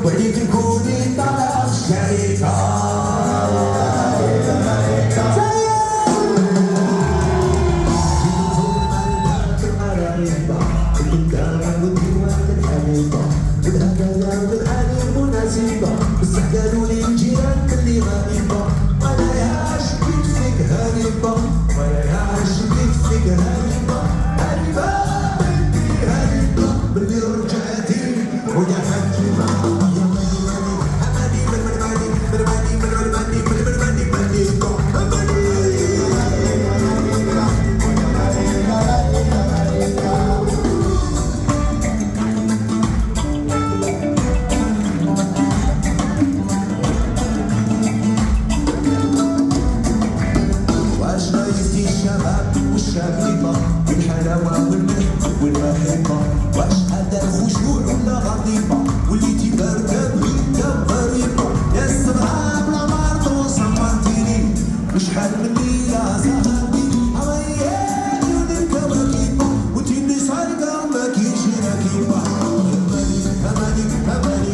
وليد تكوني طالع الشركة بصح قالوا لي الجيران اللي غريبة وانا ياش بيت فيك هريبة وانا ياش بيت فيك هريبة هريبة بنتي هريبة باللي رجعتي ويا حكيمة والشبيبة والحلاوة والملح والمحبة واش هذا خشوع ولا غضيبة وليتي باردة بغيتها غريبة يا السبعة بلا مرض وصمرتيني وشحال من ليلة سهرتي عمياني ونركب وانتي اللي سارقة وما كاينش راكبة أماني أماني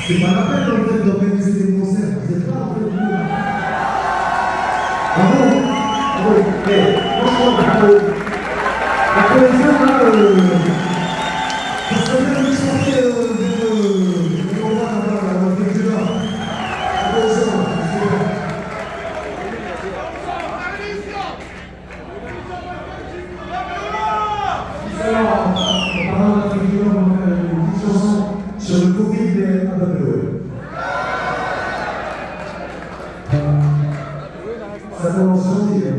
C'est pas la peine en fait d'organiser des concerts, vous êtes là en fait. Bravo. La collection, là, ça serait bien de chanter on va là, on fait du là. Sur le Covid et à Babylone. Ça commence janvier.